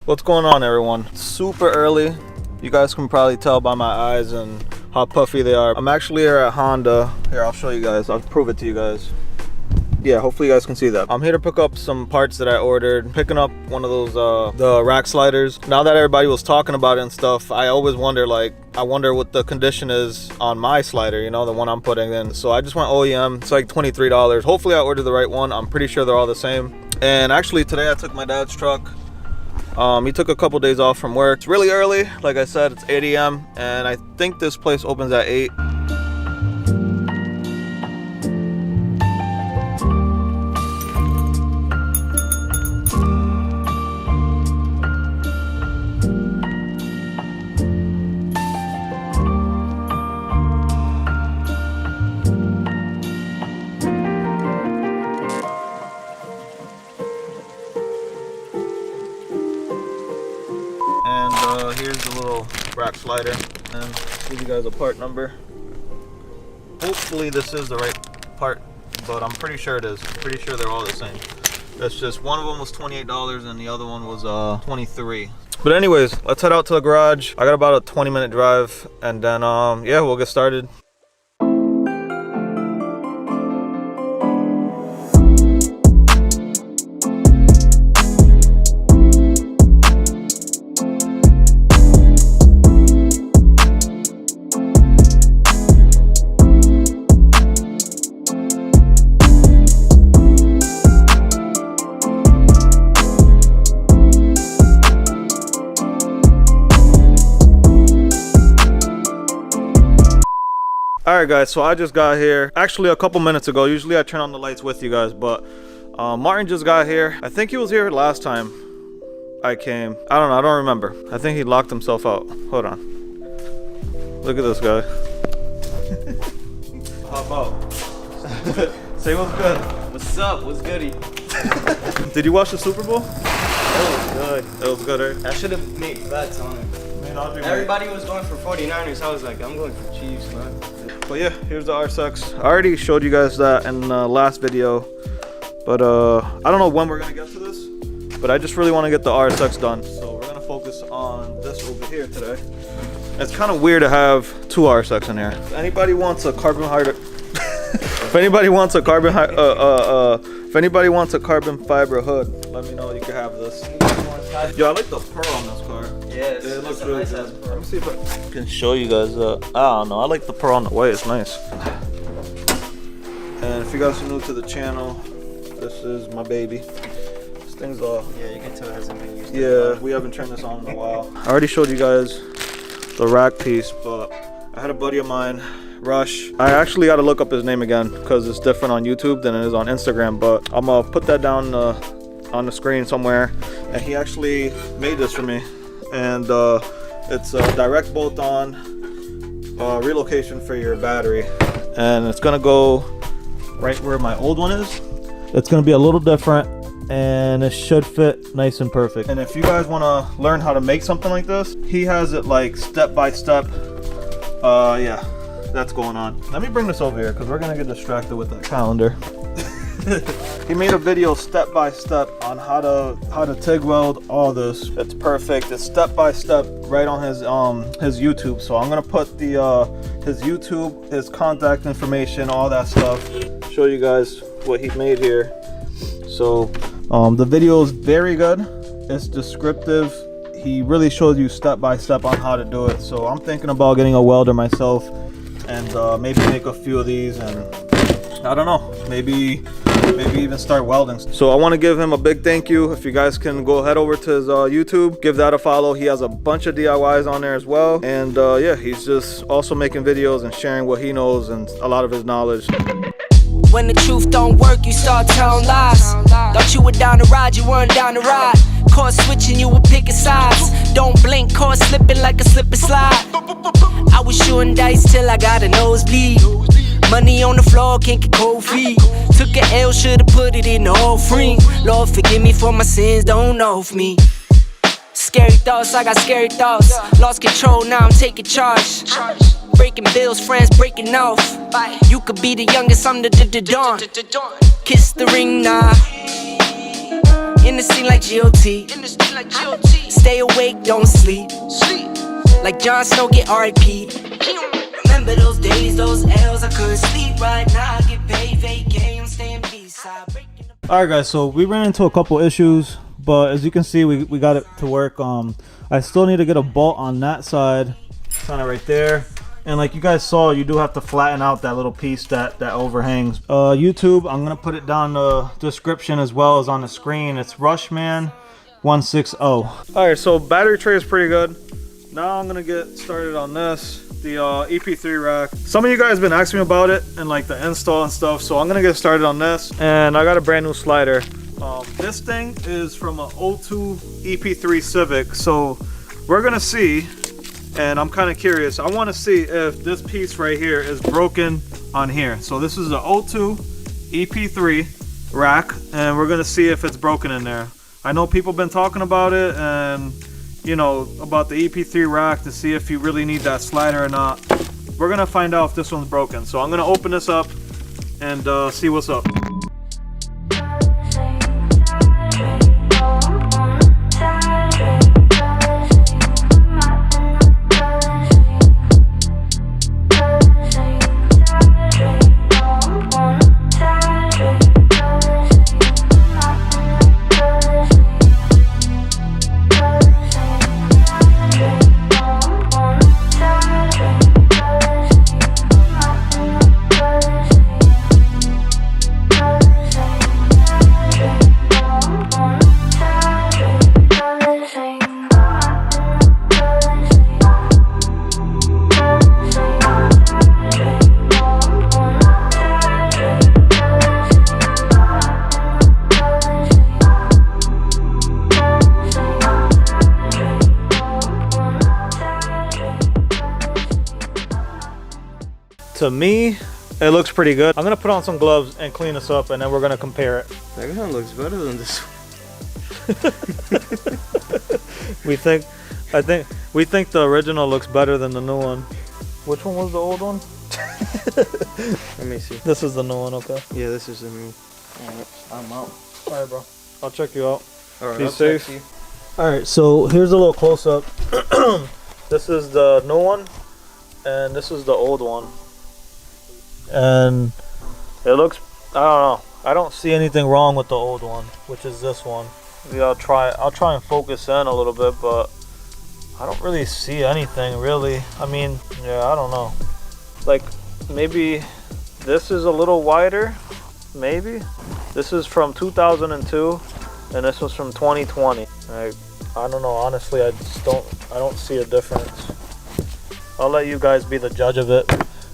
What's going on, everyone? It's super early. You guys can probably tell by my eyes and how puffy they are. I'm actually here at Honda. Here, I'll show you guys. I'll prove it to you guys. Yeah, hopefully you guys can see that. I'm here to pick up some parts that I ordered. Picking up one of those the rack sliders. Now that everybody was talking about it and stuff, I always wonder, like, I wonder what the condition is on my slider, you know, the one I'm putting in. So I just went OEM. It's like $23. Hopefully I ordered the right one. I'm pretty sure they're all the same. And actually today I took my dad's truck. He took a couple days off from work. It's really early. Like I said, it's 8 a.m. and I think this place opens at 8. Here's the little rack slider, and give you guys a part number. Hopefully this is the right part, but I'm pretty sure it is. I'm pretty sure they're all the same. That's just one of them was $28 and the other one was $23. But anyways, let's head out to the garage. I got about a 20-minute drive, and then yeah, we'll get started. Alright guys, so I just got here actually a couple minutes ago. Usually I turn on the lights with you guys, but Martin just got here. I think he was here last time I came. I don't know, I don't remember. I think he locked himself out. Hold on. Look at this guy. Hop out. Say what's good. What's up? What's goody? Did you watch the Super Bowl? It was good. It was good, right? I should have made bets on it. Everybody was going for 49ers. I was like, I'm going for Chiefs, man. But yeah, here's the RSX. I already showed you guys that in the last video, but I don't know when we're gonna get to this, but I just really want to get the RSX done. So we're gonna focus on this over here today. It's kind of weird to have two RSX in here. If anybody wants a carbon fiber, if anybody wants a carbon fiber hood, let me know. You can have this. Yo, I like the pearl on this car. Yes, yeah, it looks a really nice good. pearl. Let me see if I can show you guys that. I don't know. I like the pearl on the way. It's nice. And if you guys are new to the channel, this is my baby. This thing's off. Yeah, you can tell it hasn't been used. Yeah, we haven't turned this on in a while. I already showed you guys the rack piece, but I had a buddy of mine, Rush. I actually got to look up his name again because it's different on YouTube than it is on Instagram, but I'm gonna put that down on the screen somewhere. And he actually made this for me, and it's a direct bolt-on relocation for your battery, and it's gonna go right where my old one is. It's gonna be a little different, and it should fit nice and perfect. And if you guys want to learn how to make something like this, he has it like step by step. Yeah, that's going on. Let me bring this over here because we're gonna get distracted with that calendar. He made a video step by step on how to TIG weld all this. It's perfect. It's step by step right on his YouTube. So I'm gonna put the his YouTube, his contact information, all that stuff. Show you guys what he made here. So the video is very good. It's descriptive. He really shows you step by step on how to do it. So I'm thinking about getting a welder myself and maybe make a few of these, and I don't know, maybe even start welding. So I want to give him a big thank you. If you guys can go head over to his YouTube, give that a follow. He has a bunch of DIYs on there as well, and yeah, he's just also making videos and sharing what he knows and a lot of his knowledge. When the truth don't work, you start telling lies. Thought you were down to ride, you weren't down to ride. Course switching, you were picking sides. Don't blink, course slipping like a slip and slide. I was shooting dice till I got a nosebleed. Money on the floor, can't get cold feet. Took a L, should've put it in the offering. Lord, forgive me for my sins, don't know of me. Scary thoughts, I got scary thoughts. Lost control, now I'm taking charge. Breaking bills, friends breaking off. You could be the youngest, I'm the dawn. Kiss the ring, nah. In the the scene like GOT. Stay awake, don't sleep. Like Jon Snow, get R.I.P. Remember those days, those L's, I couldn't sleep. Right now I get paid, vacay, I'm staying B-side. Alright guys, so we ran into a couple issues, but as you can see, we got it to work. I still need to get a bolt on that side, kind of right there. And like you guys saw, you do have to flatten out that little piece that overhangs. YouTube, I'm gonna put it down in the description as well as on the screen. It's Rushman160. Alright, so battery tray is pretty good. Now I'm gonna get started on this, the EP3 rack. Some of you guys have been asking me about it and like the install and stuff, so I'm gonna get started on this. And I got a brand new slider. This thing is from an 02 EP3 Civic, so we're gonna see, and I'm kind of curious. I want to see if this piece right here is broken on here. So this is the 02 EP3 rack, and we're gonna see if it's broken in there. I know people have been talking about it, and you know, about the EP3 rack to see if you really need that slider or not. We're gonna find out if this one's broken. So I'm gonna open this up and see what's up. To me, it looks pretty good. I'm gonna put on some gloves and clean this up, and then we're gonna compare it. That one looks better than this one. We think the original looks better than the new one. Which one was the old one? Let me see. This is the new one, okay? Yeah, this is the new. Alright, I'm out. Alright, bro. I'll check you out. Alright, be safe. Alright, so here's a little close up. This is the new one, and this is the old one. And it looks, I don't know, I don't see anything wrong with the old one, which is this one. Yeah, I'll try and focus in a little bit, but I don't really see anything really. I mean, yeah, I don't know. Like maybe this is a little wider, maybe. This is from 2002 and this was from 2020. I don't know, honestly, I don't see a difference. I'll let you guys be the judge of it.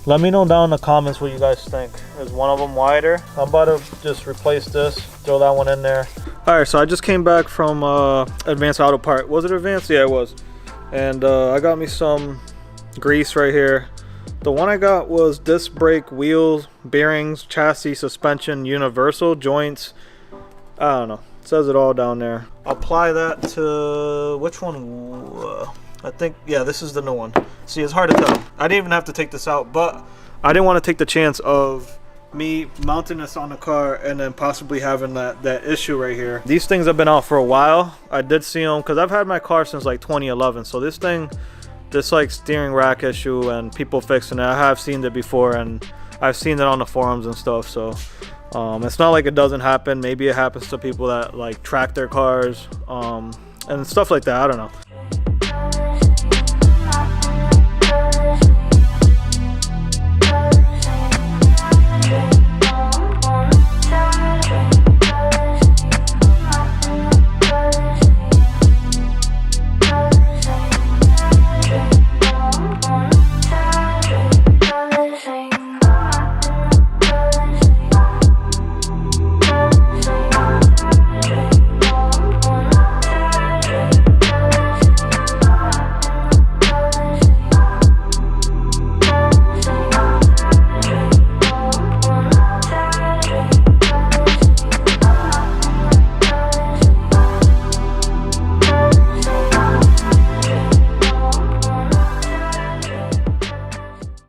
Let me know down in the comments what you guys think. Is one of them wider? I'm about to just replace this, throw that one in there. Alright, so I just came back from Advanced Auto Part. Was it Advanced? Yeah, it was. And I got me some grease right here. The one I got was disc brake, wheels, bearings, chassis, suspension, universal, joints. I don't know. It says it all down there. Apply that to, which one? I think, yeah, this is the new one. See, it's hard to tell. I didn't even have to take this out, but I didn't want to take the chance of me mounting this on the car and then possibly having that issue right here. These things have been out for a while. I did see them because I've had my car since like 2011. So this like steering rack issue and people fixing it, I have seen it before, and I've seen it on the forums and stuff. So it's not like it doesn't happen. Maybe it happens to people that like track their cars and stuff like that. I don't know.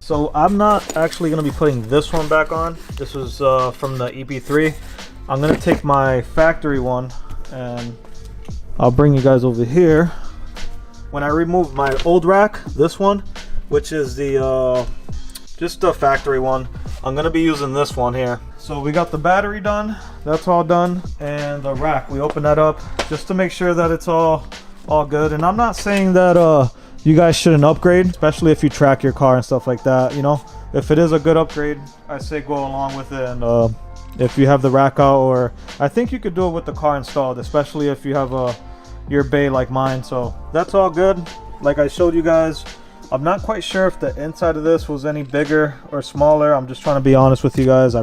So I'm not actually going to be putting this one back on. This was from the EP3. I'm going to take my factory one and I'll bring you guys over here. When I remove my old rack, this one, which is the just the factory one, I'm gonna be using this one here. So we got the battery done, that's all done, and the rack, we open that up just to make sure that it's all good. And I'm not saying that you guys shouldn't upgrade, especially if you track your car and stuff like that. You know, if it is a good upgrade, I say go along with it. And if you have the rack out, or I think you could do it with the car installed, especially if you have your bay like mine. So that's all good. Like I showed you guys, I'm not quite sure if the inside of this was any bigger or smaller. I'm just trying to be honest with you guys. I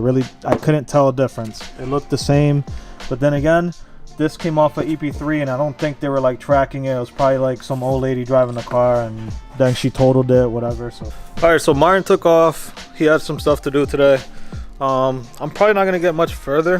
couldn't tell a difference. It looked the same, but then again, this came off of EP3, and I don't think they were like tracking it. It was probably like some old lady driving the car, and then she totaled it, whatever. So all right, so Martin took off. He had some stuff to do today. I'm probably not gonna get much further.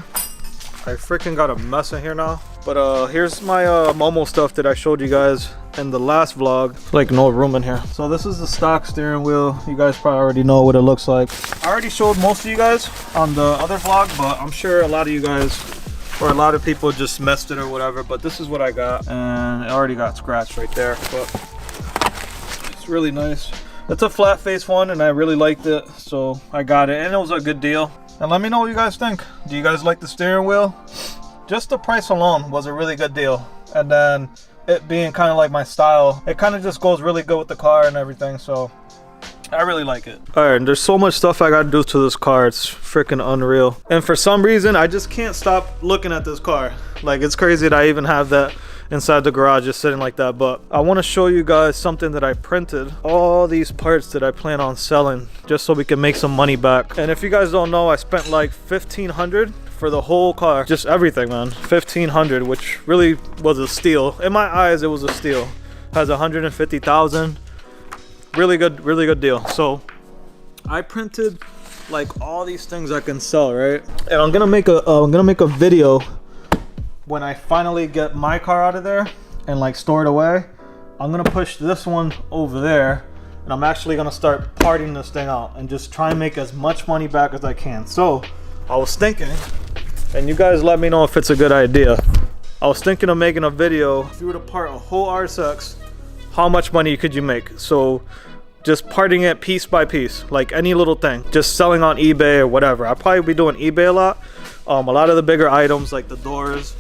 I freaking got a mess in here now. But here's my Momo stuff that I showed you guys in the last vlog. It's like no room in here. So this is the stock steering wheel. You guys probably already know what it looks like. I already showed most of you guys on the other vlog, but I'm sure a lot of you guys, or a lot of people, just missed it or whatever. But this is what I got, and it already got scratched right there, but it's really nice. It's a flat face one, and I really liked it, so I got it, and it was a good deal. And let me know what you guys think. Do you guys like the steering wheel? Just the price alone was a really good deal, and then it being kind of like my style, it kind of just goes really good with the car and everything, so I really like it. All right, and there's so much stuff I gotta do to this car. It's freaking unreal, and for some reason I just can't stop looking at this car. Like, it's crazy that I even have that inside the garage just sitting like that. But I want to show you guys something that I printed, all these parts that I plan on selling, just so we can make some money back. And if you guys don't know, I spent like $1,500 for the whole car, just everything, man. $1,500, which really was a steal in my eyes. It was a steal. Has 150,000. Really good deal. So I printed like all these things I can sell, right? And I'm gonna make a video when I finally get my car out of there and like store it away. I'm gonna push this one over there, and I'm actually gonna start parting this thing out and just try and make as much money back as I can. So I was thinking, and you guys let me know if it's a good idea, I was thinking of making a video, if you were to part a whole RSX, how much money could you make? So just parting it piece by piece, like any little thing, just selling on eBay or whatever. I'll probably be doing eBay a lot. A lot of the bigger items like the doors,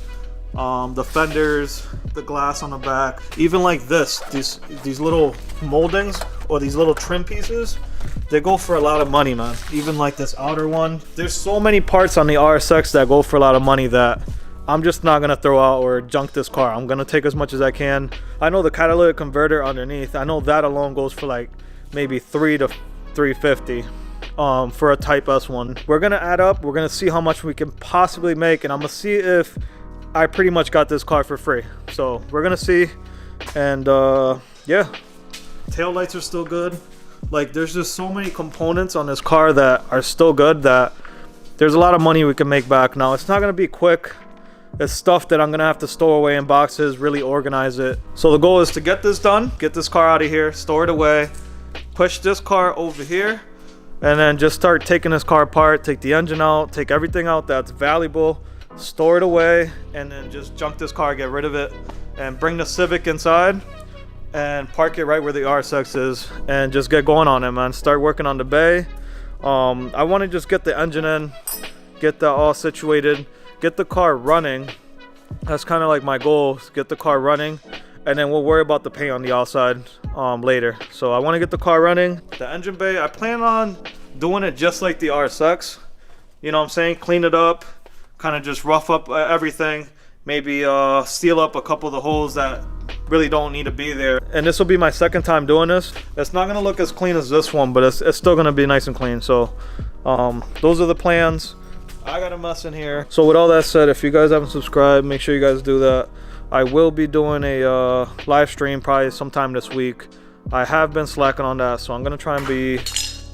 the fenders, the glass on the back, even like these little moldings or these little trim pieces, they go for a lot of money, man. Even like this outer one, there's so many parts on the RSX that go for a lot of money that I'm just not gonna throw out or junk this car. I'm gonna take as much as I can. I know the catalytic converter underneath, I know that alone goes for like maybe $300 to $350 for a Type S one. We're gonna add up, we're gonna see how much we can possibly make, and I'm gonna see if I pretty much got this car for free. So we're gonna see. And yeah, tail lights are still good. Like, there's just so many components on this car that are still good that there's a lot of money we can make back. Now, it's not gonna be quick. It's stuff that I'm gonna have to store away in boxes, really organize it. So the goal is to get this done, get this car out of here, store it away, push this car over here, and then just start taking this car apart, take the engine out, take everything out that's valuable, store it away, and then just junk this car, get rid of it, and bring the Civic inside and park it right where the RSX is, and just get going on it, man. Start working on the bay. I want to just get the engine in, get that all situated, get the car running. That's kind of like my goal, get the car running, and then we'll worry about the paint on the outside later. So I want to get the car running. The engine bay, I plan on doing it just like the RSX, you know what I'm saying? Clean it up, kind of just rough up everything, maybe seal up a couple of the holes that really don't need to be there. And this will be my second time doing this. It's not gonna look as clean as this one, but it's still gonna be nice and clean. So those are the plans. I got a mess in here. So with all that said, if you guys haven't subscribed, make sure you guys do that. I will be doing a live stream probably sometime this week. I have been slacking on that, so I'm gonna try and be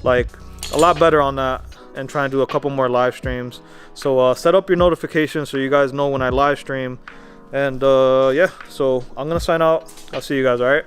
like a lot better on that and try and do a couple more live streams. So set up your notifications so you guys know when I live stream. And yeah, so I'm gonna sign out. I'll see you guys. All right.